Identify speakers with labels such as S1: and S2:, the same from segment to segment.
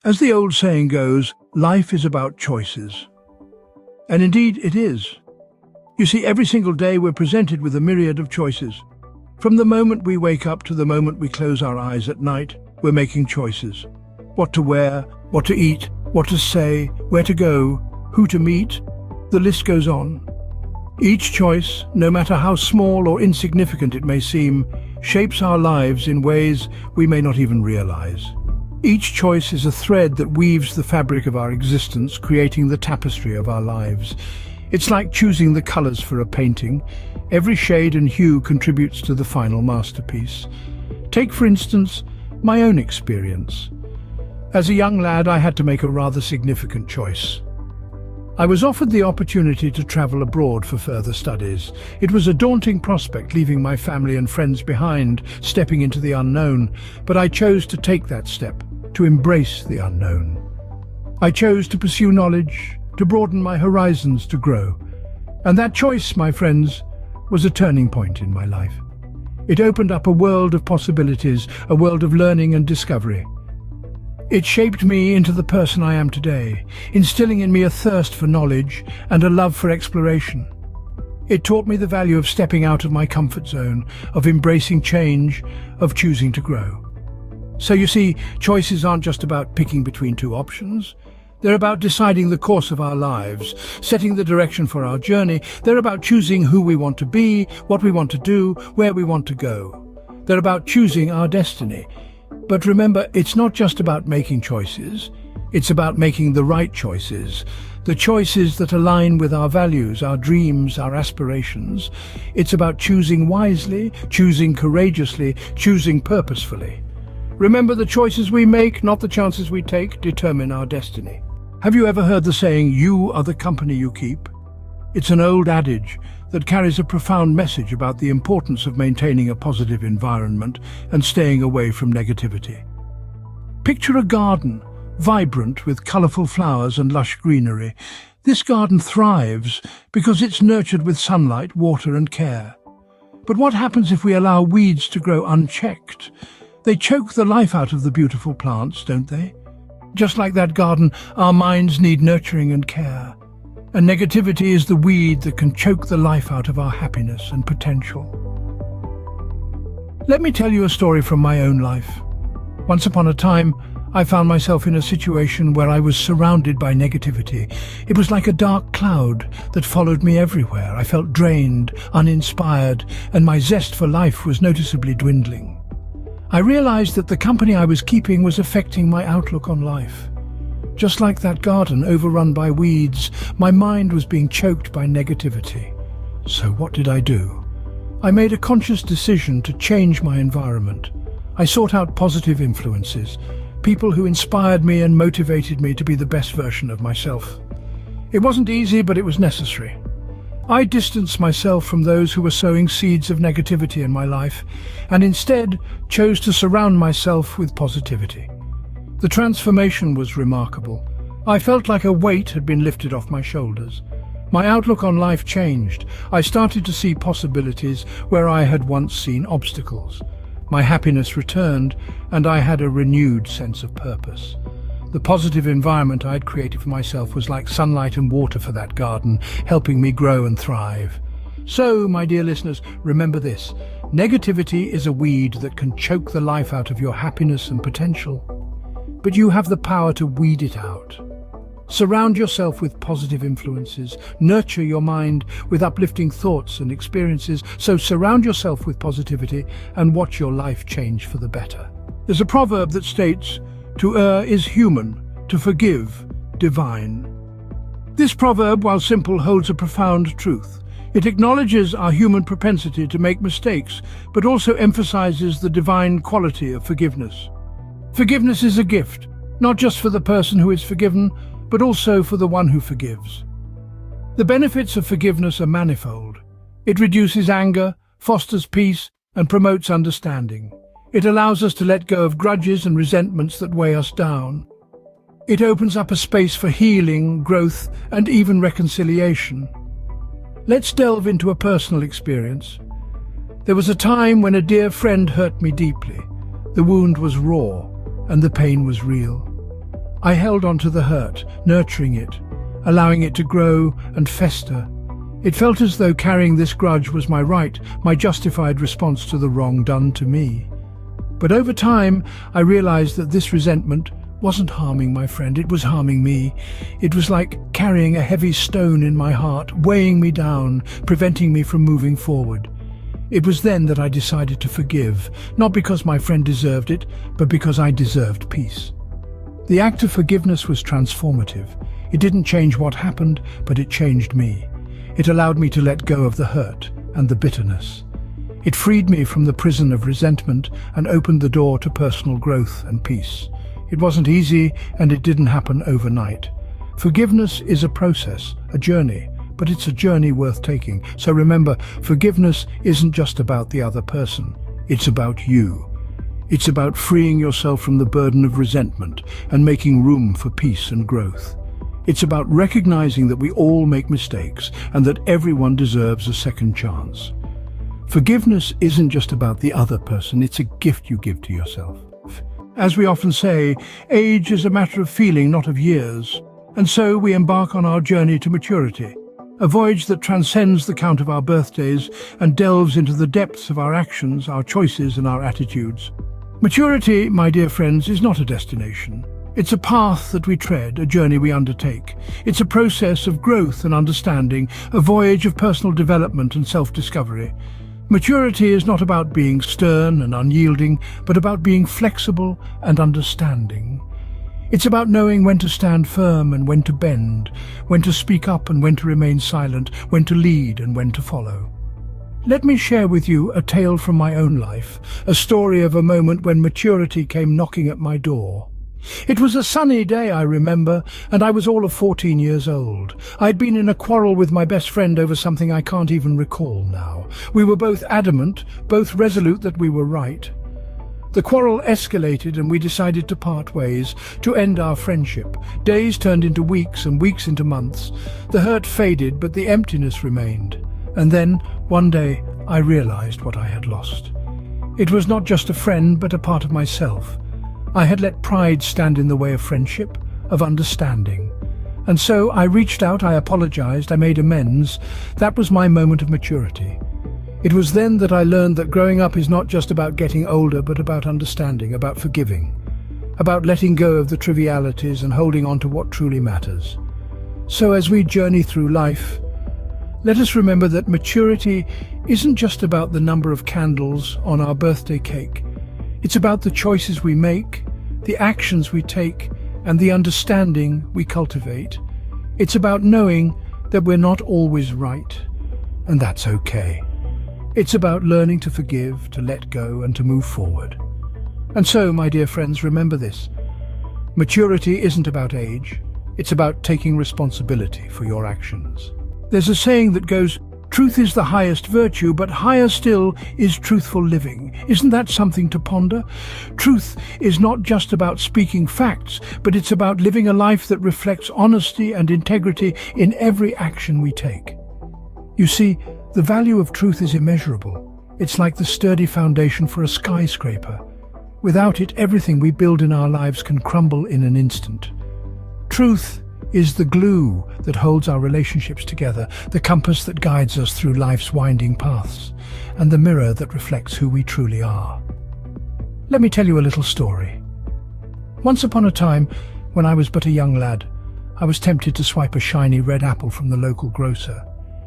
S1: As the old saying goes, life is about choices. And indeed it is. You see, every single day we're presented with a myriad of choices. From the moment we wake up to the moment we close our eyes at night, we're making choices. What to wear, what to eat, what to say, where to go, who to meet, the list goes on. Each choice, no matter how small or insignificant it may seem, shapes our lives in ways we may not even realize. Each choice is a thread that weaves the fabric of our existence, creating the tapestry of our lives. It's like choosing the colors for a painting. Every shade and hue contributes to the final masterpiece. Take, for instance, my own experience. As a young lad, I had to make a rather significant choice. I was offered the opportunity to travel abroad for further studies. It was a daunting prospect, leaving my family and friends behind, stepping into the unknown, but I chose to take that step, to embrace the unknown. I chose to pursue knowledge, to broaden my horizons, to grow. And that choice, my friends, was a turning point in my life. It opened up a world of possibilities, a world of learning and discovery. It shaped me into the person I am today, instilling in me a thirst for knowledge and a love for exploration. It taught me the value of stepping out of my comfort zone, of embracing change, of choosing to grow. So you see, choices aren't just about picking between two options. They're about deciding the course of our lives, setting the direction for our journey. They're about choosing who we want to be, what we want to do, where we want to go. They're about choosing our destiny. But remember, it's not just about making choices. It's about making the right choices. The choices that align with our values, our dreams, our aspirations. It's about choosing wisely, choosing courageously, choosing purposefully. Remember, the choices we make, not the chances we take, determine our destiny. Have you ever heard the saying, "You are the company you keep"? It's an old adage that carries a profound message about the importance of maintaining a positive environment and staying away from negativity. Picture a garden, vibrant with colourful flowers and lush greenery. This garden thrives because it's nurtured with sunlight, water and care. But what happens if we allow weeds to grow unchecked? They choke the life out of the beautiful plants, don't they? Just like that garden, our minds need nurturing and care. And negativity is the weed that can choke the life out of our happiness and potential. Let me tell you a story from my own life. Once upon a time, I found myself in a situation where I was surrounded by negativity. It was like a dark cloud that followed me everywhere. I felt drained, uninspired, and my zest for life was noticeably dwindling. I realized that the company I was keeping was affecting my outlook on life. Just like that garden overrun by weeds, my mind was being choked by negativity. So what did I do? I made a conscious decision to change my environment. I sought out positive influences, people who inspired me and motivated me to be the best version of myself. It wasn't easy, but it was necessary. I distanced myself from those who were sowing seeds of negativity in my life, and instead chose to surround myself with positivity. The transformation was remarkable. I felt like a weight had been lifted off my shoulders. My outlook on life changed. I started to see possibilities where I had once seen obstacles. My happiness returned, and I had a renewed sense of purpose. The positive environment I had created for myself was like sunlight and water for that garden, helping me grow and thrive. So, my dear listeners, remember this. Negativity is a weed that can choke the life out of your happiness and potential. But you have the power to weed it out. Surround yourself with positive influences. Nurture your mind with uplifting thoughts and experiences. So surround yourself with positivity and watch your life change for the better. There's a proverb that states, "To err is human, to forgive, divine." This proverb, while simple, holds a profound truth. It acknowledges our human propensity to make mistakes, but also emphasizes the divine quality of forgiveness. Forgiveness is a gift, not just for the person who is forgiven, but also for the one who forgives. The benefits of forgiveness are manifold. It reduces anger, fosters peace, and promotes understanding. It allows us to let go of grudges and resentments that weigh us down. It opens up a space for healing, growth, and even reconciliation. Let's delve into a personal experience. There was a time when a dear friend hurt me deeply. The wound was raw, and the pain was real. I held on to the hurt, nurturing it, allowing it to grow and fester. It felt as though carrying this grudge was my right, my justified response to the wrong done to me. But over time, I realized that this resentment wasn't harming my friend, it was harming me. It was like carrying a heavy stone in my heart, weighing me down, preventing me from moving forward. It was then that I decided to forgive, not because my friend deserved it, but because I deserved peace. The act of forgiveness was transformative. It didn't change what happened, but it changed me. It allowed me to let go of the hurt and the bitterness. It freed me from the prison of resentment and opened the door to personal growth and peace. It wasn't easy, and it didn't happen overnight. Forgiveness is a process, a journey, but it's a journey worth taking. So remember, forgiveness isn't just about the other person. It's about you. It's about freeing yourself from the burden of resentment and making room for peace and growth. It's about recognizing that we all make mistakes and that everyone deserves a second chance. Forgiveness isn't just about the other person, it's a gift you give to yourself. As we often say, age is a matter of feeling, not of years. And so we embark on our journey to maturity, a voyage that transcends the count of our birthdays and delves into the depths of our actions, our choices and our attitudes. Maturity, my dear friends, is not a destination. It's a path that we tread, a journey we undertake. It's a process of growth and understanding, a voyage of personal development and self-discovery. Maturity is not about being stern and unyielding, but about being flexible and understanding. It's about knowing when to stand firm and when to bend, when to speak up and when to remain silent, when to lead and when to follow. Let me share with you a tale from my own life, a story of a moment when maturity came knocking at my door. It was a sunny day, I remember, and I was all of 14 years old. I'd been in a quarrel with my best friend over something I can't even recall now. We were both adamant, both resolute that we were right. The quarrel escalated and we decided to part ways, to end our friendship. Days turned into weeks and weeks into months. The hurt faded, but the emptiness remained. And then, one day, I realized what I had lost. It was not just a friend, but a part of myself. I had let pride stand in the way of friendship, of understanding. And so I reached out, I apologized, I made amends. That was my moment of maturity. It was then that I learned that growing up is not just about getting older, but about understanding, about forgiving, about letting go of the trivialities and holding on to what truly matters. So as we journey through life, let us remember that maturity isn't just about the number of candles on our birthday cake. It's about the choices we make, the actions we take, and the understanding we cultivate. It's about knowing that we're not always right, and that's okay. It's about learning to forgive, to let go, and to move forward. And so, my dear friends, remember this. Maturity isn't about age. It's about taking responsibility for your actions. There's a saying that goes, truth is the highest virtue, but higher still is truthful living. Isn't that something to ponder? Truth is not just about speaking facts, but it's about living a life that reflects honesty and integrity in every action we take. You see, the value of truth is immeasurable. It's like the sturdy foundation for a skyscraper. Without it, everything we build in our lives can crumble in an instant. Truth is the glue that holds our relationships together, the compass that guides us through life's winding paths, and the mirror that reflects who we truly are. Let me tell you a little story. Once upon a time, when I was but a young lad, I was tempted to swipe a shiny red apple from the local grocer.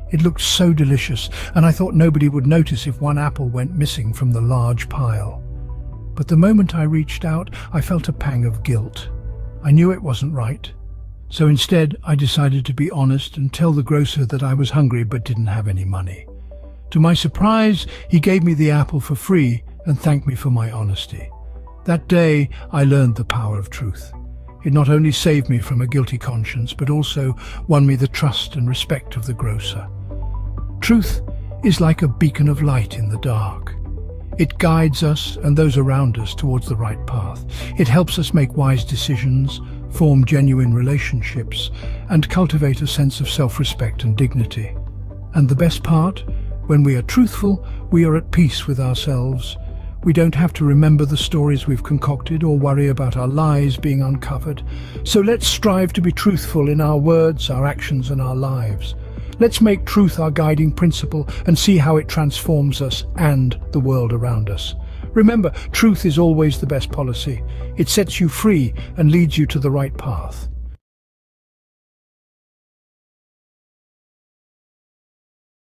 S1: It looked so delicious, and I thought nobody would notice if one apple went missing from the large pile. But the moment I reached out, I felt a pang of guilt. I knew it wasn't right. So instead, I decided to be honest and tell the grocer that I was hungry but didn't have any money. To my surprise, he gave me the apple for free and thanked me for my honesty. That day, I learned the power of truth. It not only saved me from a guilty conscience, but also won me the trust and respect of the grocer. Truth is like a beacon of light in the dark. It guides us and those around us towards the right path. It helps us make wise decisions, form genuine relationships, and cultivate a sense of self-respect and dignity. And the best part, when we are truthful, we are at peace with ourselves. We don't have to remember the stories we've concocted or worry about our lies being uncovered. So let's strive to be truthful in our words, our actions, and our lives. Let's make truth our guiding principle and see how it transforms us and the world around us. Remember, truth is always the best policy. It sets you free and leads you to the right path.